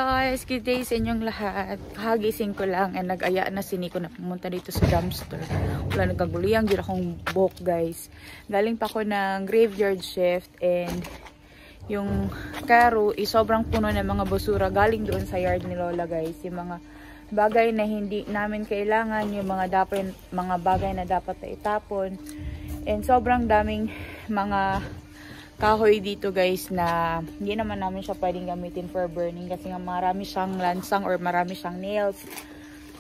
guys! Good day sa inyong lahat. Kahagising ko lang and nag-aya na si Nico na pumunta dito sa dumpster. Wala nagkaguliyang dyan akong buhok guys. Galing pa ako ng graveyard shift and yung karo sobrang puno ng mga basura galing doon sa yard ni Lola guys. Yung mga bagay na hindi namin kailangan, yung mga bagay na dapat na itapon. And sobrang daming mga kahoy dito guys na hindi naman namin siya pwedeng gamitin for burning kasi nga marami siyang lansang or marami siyang nails.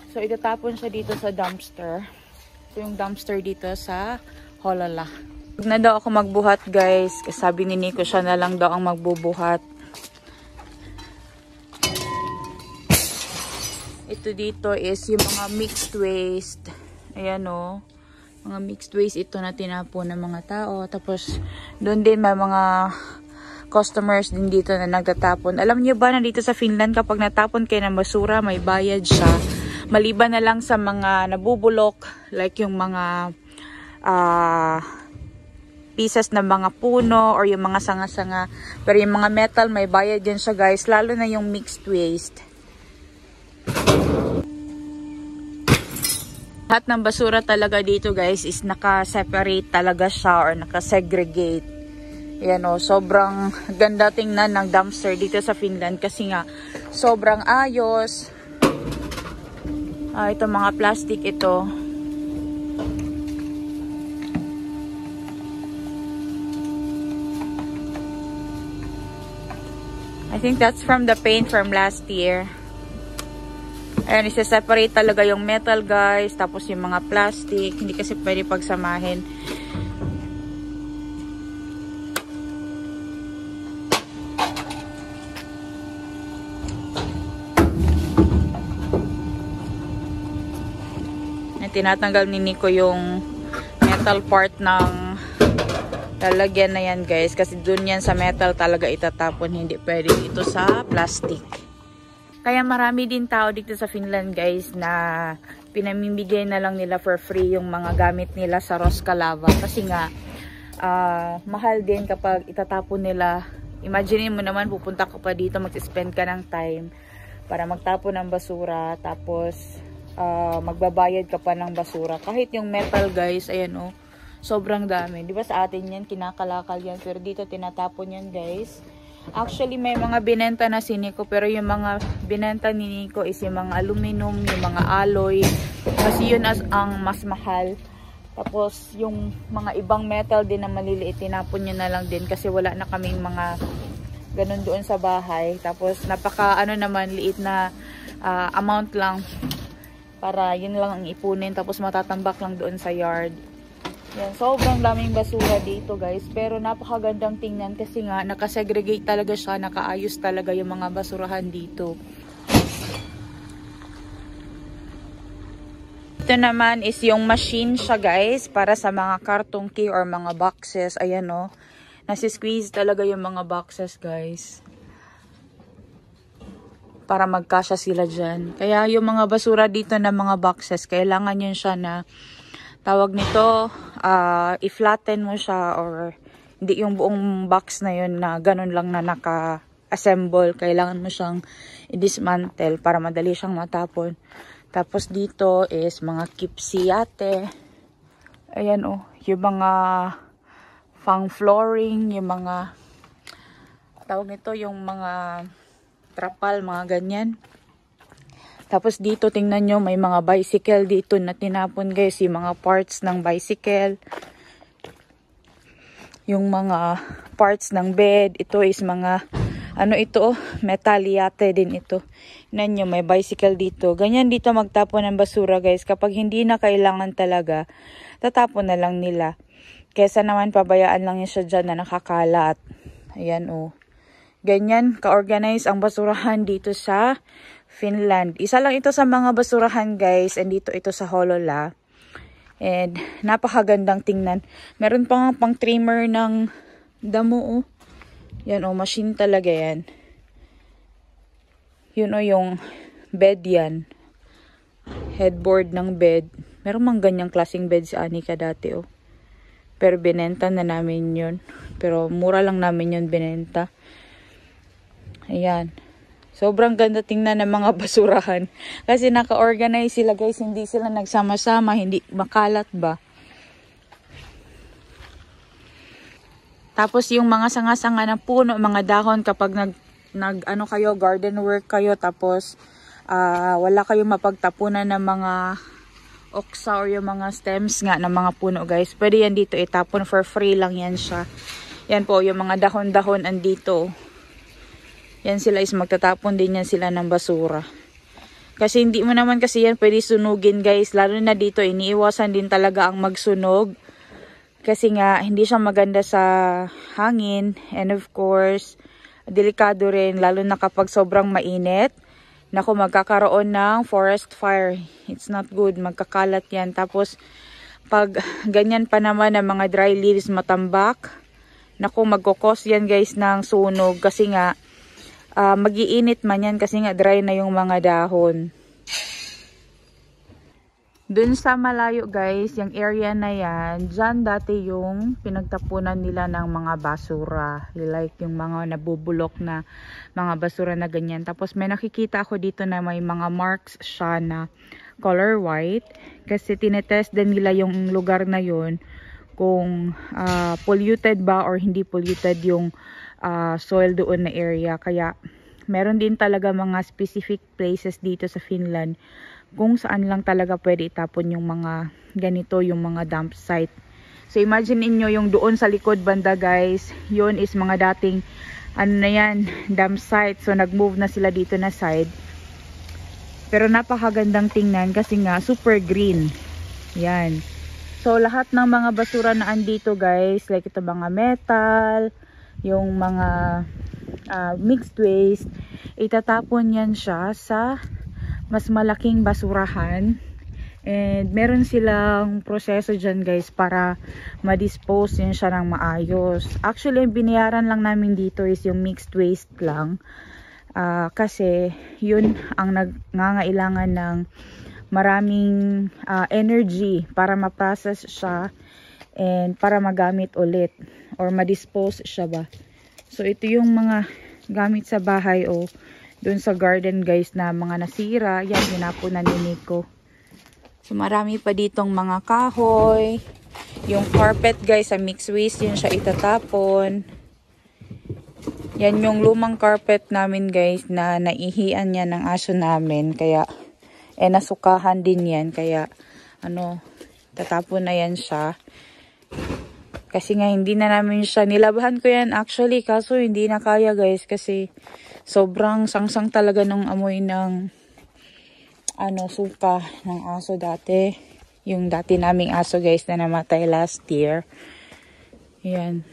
So itatapon siya dito sa dumpster. Ito yung dumpster dito sa Holala. Huwag na daw ako magbuhat guys. Kasi sabi ni Nico siya na lang daw ang magbubuhat. Ito dito is yung mga mixed waste. Ayan o. Mga mixed waste ito na tinapon ng mga tao. Tapos, doon din may mga customers din dito na nagtatapon. Alam niyo ba na dito sa Finland, kapag natapon kayo ng basura, may bayad siya. Maliban na lang sa mga nabubulok, like yung mga pieces ng mga puno or yung mga sanga-sanga. Pero yung mga metal, may bayad yan siya guys. Lalo na yung mixed waste. Lahat ng basura talaga dito guys is naka-separate talaga siya or naka-segregate. Yan o, sobrang ganda tingnan ng dumpster dito sa Finland kasi nga sobrang ayos. Ito mga plastic ito. I think that's from the paint from last year. Ayan, isa-separate talaga yung metal guys, tapos yung mga plastic, hindi kasi pwede pagsamahin. Ayan, tinatanggal ni Nico yung metal part ng lalagyan na yan guys, kasi dun yan sa metal talaga itatapon, hindi pwede ito sa plastic. Kaya marami din tao dito sa Finland guys na pinamimigay na lang nila for free yung mga gamit nila sa Roskalava. Kasi nga, mahal din kapag itatapon nila. Imagine mo naman, pupunta ka pa dito, mag-spend ka ng time para magtapon ng basura. Tapos, magbabayad ka pa ng basura. Kahit yung metal guys, ayan o, sobrang dami. Di ba sa atin yan, kinakalakal yan. Pero dito, tinatapon yan guys. Actually, may mga binenta na si Nico, pero yung mga binenta ni Nico is yung mga aluminum, yung mga alloy. Kasi yun ang mas mahal. Tapos, yung mga ibang metal din na maliliit, tinapon nyo na lang din kasi wala na kaming mga ganun doon sa bahay. Tapos, naman, liit na amount lang para yun lang ang ipunin. Tapos, matatambak lang doon sa yard. Yan, sobrang daming basura dito guys, pero napakagandang tingnan kasi nga nakasegregate talaga siya, nakaayos talaga yung mga basurahan dito. Ito naman is yung machine siya guys, para sa mga karton key or mga boxes. Ayan o, nasi-squeeze talaga yung mga boxes guys, para magkasya sila dyan. Kaya yung mga basura dito na mga boxes, kailangan yun siya na tawag nito, i-flatten mo siya or hindi yung buong box na yun na ganun lang na naka-assemble. Kailangan mo siyang i-dismantle para madali siyang matapon. Tapos dito is mga kipsiyate. Ayan o, yung mga pang flooring, yung mga tawag nito, yung mga trapal, mga ganyan. Tapos dito tingnan nyo, may mga bicycle dito na tinapon guys. Yung mga parts ng bicycle. Yung mga parts ng bed. Ito is mga, ano ito, metal yate din ito. Tingnan nyo, may bicycle dito. Ganyan dito magtapon ng basura guys. Kapag hindi na kailangan talaga, tatapon na lang nila. Kesa naman pabayaan lang niya siya dyan na nakakalat. Ayan o. Ganyan ka-organize ang basurahan dito sa Finland. Isa lang ito sa mga basurahan guys, and dito ito sa Hollola. And napakagandang tingnan. Meron pang trimmer ng damo oh. Yan oh, machine talaga yan. Yun oh, yung bed yan. Headboard ng bed. Meron mang ganyang klaseng bed si Anika dati oh. Pero binenta na namin yun. Pero mura lang namin yun binenta. Ayan. Sobrang ganda tingnan ng mga basurahan. Kasi naka-organize sila guys. Hindi sila nagsama-sama. Hindi makalat ba. Tapos yung mga sanga-sanga na puno, mga dahon kapag ano kayo, garden work kayo. Tapos wala kayong mapagtapunan ng mga oksa or yung mga stems nga ng mga puno guys. Pwede yan dito itapon, for free lang yan siya. Yan po yung mga dahon-dahon andito. Yan sila is magtatapon din yan sila ng basura. Kasi hindi mo naman kasi yan pwede sunugin guys. Lalo na dito iniiwasan din talaga ang magsunog. Kasi nga hindi siya maganda sa hangin. And of course, delikado rin lalo na kapag sobrang mainit. Naku, magkakaroon ng forest fire. It's not good. Magkakalat yan. Tapos pag ganyan pa naman ng mga dry leaves matambak. Naku, magkukos yan guys ng sunog. Kasi nga mag-iinit man yan kasi nga dry na yung mga dahon. Dun sa malayo guys, yung area na yan, dyan dati yung pinagtapunan nila ng mga basura. Like yung mga nabubulok na mga basura na ganyan. Tapos may nakikita ako dito na may mga marks siya na color white. Kasi tinetest din nila yung lugar na yun kung polluted ba or hindi polluted yung soil doon na area. Kaya meron din talaga mga specific places dito sa Finland kung saan lang talaga pwede itapon yung mga ganito, yung mga dump site. So imagine niyo yung doon sa likod banda guys, yun is mga dating ano na yan, dump site. So nag-move na sila dito na side. Pero napakagandang tingnan kasi nga super green. Yan. So lahat ng mga basura na andito guys, like ito mga metal, yung mga mixed waste, itatapon yan siya sa mas malaking basurahan. And meron silang proseso dyan guys para ma-dispose yun siya ng maayos. Actually, yung binayaran lang namin dito is yung mixed waste lang. Kasi yun ang nangangailangan ng maraming energy para ma-process siya and para magamit ulit or ma-dispose siya ba. So ito yung mga gamit sa bahay o doon sa garden guys na mga nasira. Yan, hinapunan ni Nico. So marami pa ditong mga kahoy. Yung carpet guys sa mixed waste, yun siya itatapon. Yan yung lumang carpet namin guys na naihian niya ng aso namin. Kaya nasukahan din yan. Kaya tatapon na yan siya. Kasi nga hindi na namin siya, nilabahan ko yan actually, kaso hindi na kaya guys kasi sobrang sangsang talaga ng amoy ng suka ng aso dati. Yung dati naming aso guys na namatay last year. Yan.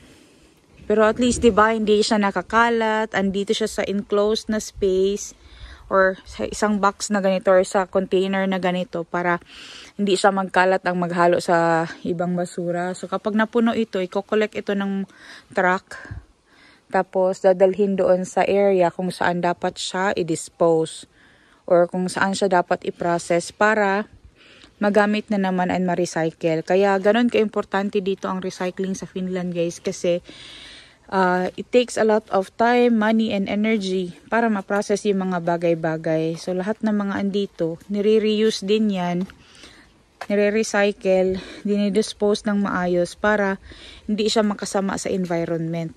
Pero at least diba hindi siya nakakalat, andito siya sa enclosed na space or sa isang box na ganito or sa container na ganito para hindi siya magkalat ang maghalo sa ibang basura. So kapag napuno ito, i-collect ito ng truck. Tapos dadalhin doon sa area kung saan dapat siya i-dispose or kung saan siya dapat i-process para magamit na naman and ma-recycle. Kaya ganun ka-importante dito ang recycling sa Finland guys kasi it takes a lot of time, money, and energy para ma-process yung mga bagay-bagay. So, lahat ng mga andito, nire-reuse din yan, nire-recycle, dinidispose ng maayos para hindi siya makasama sa environment.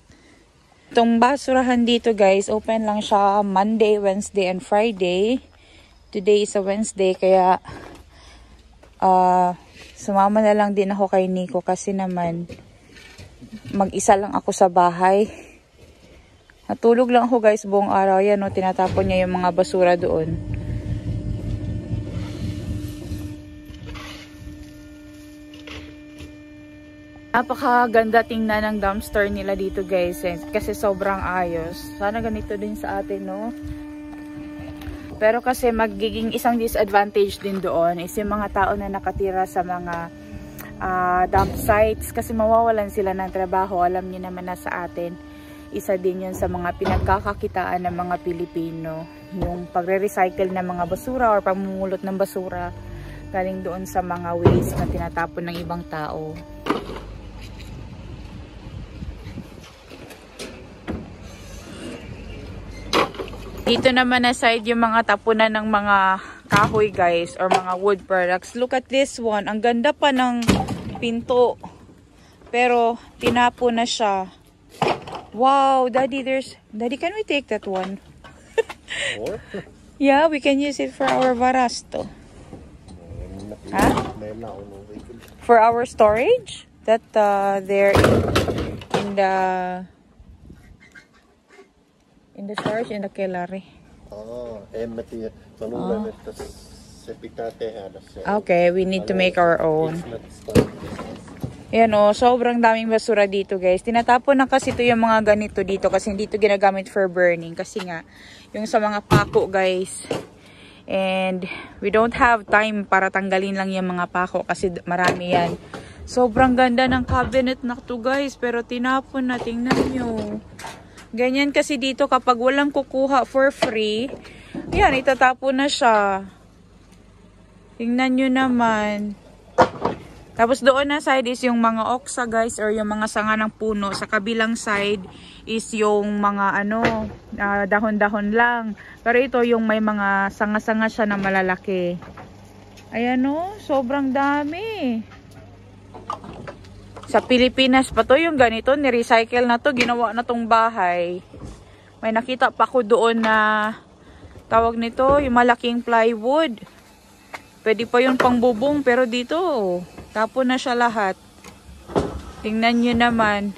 Itong basurahan dito guys, open lang siya Monday, Wednesday, and Friday. Today is a Wednesday, kaya sumama na lang din ako kay Nico kasi naman mag-isa lang ako sa bahay. Natulog lang ako guys buong araw. Yan o, tinatapon niya yung mga basura doon. Napakaganda tingnan ng dumpster nila dito guys. Kasi sobrang ayos. Sana ganito din sa atin no. Pero kasi magiging isang disadvantage din doon is yung mga tao na nakatira sa mga dump sites kasi mawawalan sila ng trabaho. Alam niyo naman na sa atin isa din yun sa mga pinagkakakitaan ng mga Pilipino, yung pagre-recycle ng mga basura or pamumulot ng basura galing doon sa mga waste na tinatapon ng ibang tao. Dito naman na side yung mga tapunan ng mga kahoy guys or mga wood products. Look at this one. Ang ganda pa ng pinto. Pero tinapo na siya. Wow, Daddy, Daddy, can we take that one? Yeah, we can use it for our varasto. Huh? For our storage? That there in the storage in the kelari. Okay, we need to make our own. Ayan o, sobrang daming basura dito guys. Tinatapon na kasi ito yung mga ganito dito kasi hindi ito ginagamit for burning. Kasi nga, yung sa mga pako guys. And we don't have time para tanggalin lang yung mga pako kasi marami yan. Sobrang ganda ng cabinet na to guys. Pero tinapon na, tingnan nyo. Ganyan kasi dito kapag walang kukuha for free. Yan, itatapon na siya. Tingnan nyo naman. Tapos doon na side is yung mga oksa guys or yung mga sanga ng puno. Sa kabilang side is yung mga dahon-dahon lang. Pero ito yung may mga sanga-sanga siya na malalaki. Ayan o, sobrang dami. Sa Pilipinas pa to yung ganito, ni-recycle na to, ginawa na tong bahay. May nakita pa ko doon na tawag nito, yung malaking plywood. Pwede pa yung pangbubong pero dito tapon na siya lahat. Tingnan nyo naman.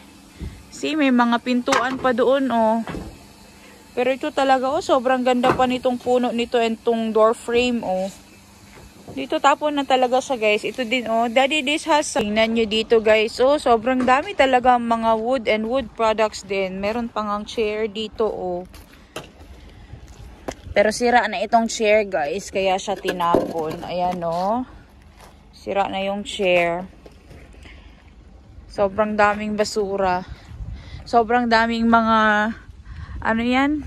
See, may mga pintuan pa doon, oh. Pero ito talaga, oh, sobrang ganda pa nitong puno nito and tong door frame, oh. Dito tapon na talaga siya, guys. Ito din, oh. Daddy, this has... Tingnan nyo dito, guys. Oh, sobrang dami talaga mga wood and wood products din. Meron pang ang chair dito, oh. Pero sira na itong chair, guys. Kaya siya tinapon. Ayan, oh. Sira na yung chair. Sobrang daming basura. Sobrang daming mga ano yan?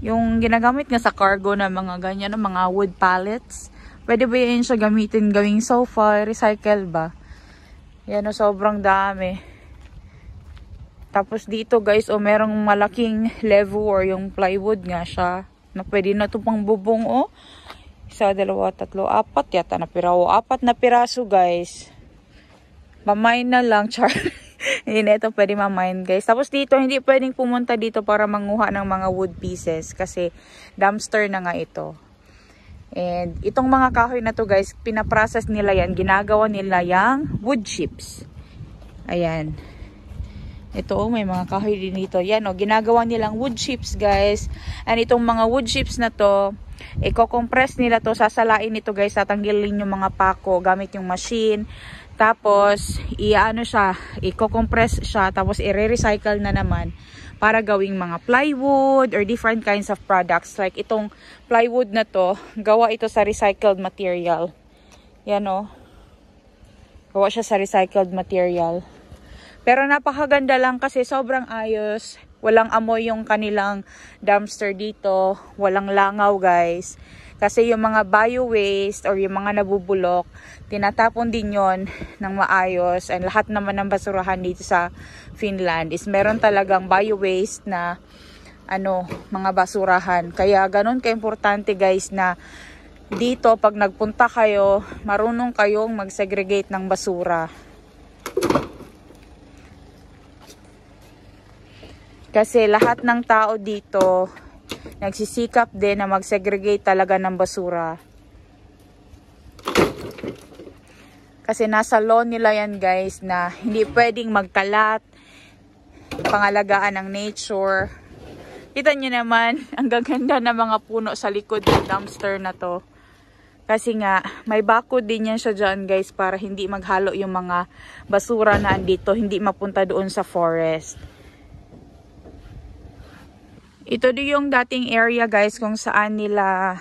Yung ginagamit nga sa cargo na mga ganyan, mga wood pallets. Pwede ba yun siya gamitin gawing sofa? Recycle ba? Yan o, sobrang dami. Tapos dito guys, o merong malaking lever yung plywood nga siya. Na pwede na ito pang bubong o. Isa, dalawa, tatlo, apat yata na piraso. Apat na piraso guys. Mamain na lang, char. Hindi na ito pwede mamain guys. Tapos dito, hindi pwedeng pumunta dito para manguha ng mga wood pieces. Kasi dumpster na nga ito. And itong mga kahoy na to guys, pinaprocess nila yan. Ginagawa nila yung wood chips. Ayan. Ito oh, may mga kahoy din dito. Yan oh, ginagawa nilang wood chips guys. And itong mga wood chips na to, i-compress nila to, sasalain nito guys, tatanggalin yung mga pako gamit yung machine. Tapos, i-compress siya, tapos i-recycle na naman para gawing mga plywood or different kinds of products. Like itong plywood na to, gawa ito sa recycled material. Yan o. Gawa siya sa recycled material. Pero napakaganda lang kasi sobrang ayos. Walang amoy yung kanilang dumpster dito. Walang langaw guys. Kasi yung mga bio-waste or yung mga nabubulok, tinatapon din yon ng maayos. And lahat naman ng basurahan dito sa Finland is meron talagang bio-waste na mga basurahan. Kaya ganun ka-importante guys na dito pag nagpunta kayo, marunong kayong mag-segregate ng basura. Kasi lahat ng tao dito nagsisikap din na mag-segregate talaga ng basura. Kasi nasa law nila yan guys na hindi pwedeng magkalat, pangalagaan ng nature. Kita nyo naman, ang gaganda na mga puno sa likod ng dumpster na to. Kasi nga, may bakod din yan siya dyan guys para hindi maghalo yung mga basura na andito, hindi mapunta doon sa forest. Ito din yung dating area guys kung saan nila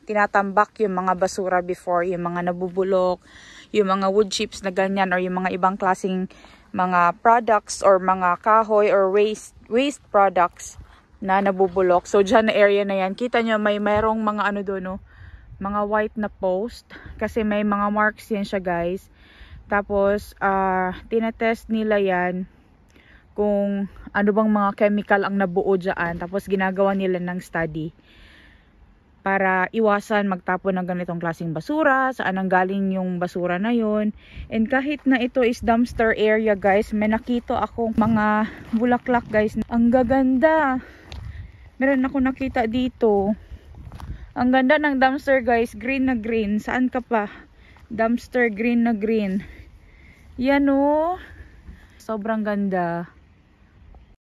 tinatambak yung mga basura before, yung mga nabubulok, yung mga wood chips na ganyan or yung mga ibang klaseng mga products or mga kahoy or waste products na nabubulok. So dyan na area na yan, kita nyo mayroong mga doon, no? Mga white na post kasi may mga marks yan siya guys. Tapos tinatest nila yan kung ano bang mga chemical ang nabuo dyan. Tapos ginagawa nila ng study para iwasan magtapon ng ganitong klaseng basura, saan ang galing yung basura na yun. And kahit na ito is dumpster area guys, may nakita akong mga bulaklak guys. Ang gaganda. Meron ako nakita dito. Ang ganda ng dumpster guys, green na green. Saan ka pa? Dumpster green na green. Yan oh. Sobrang ganda.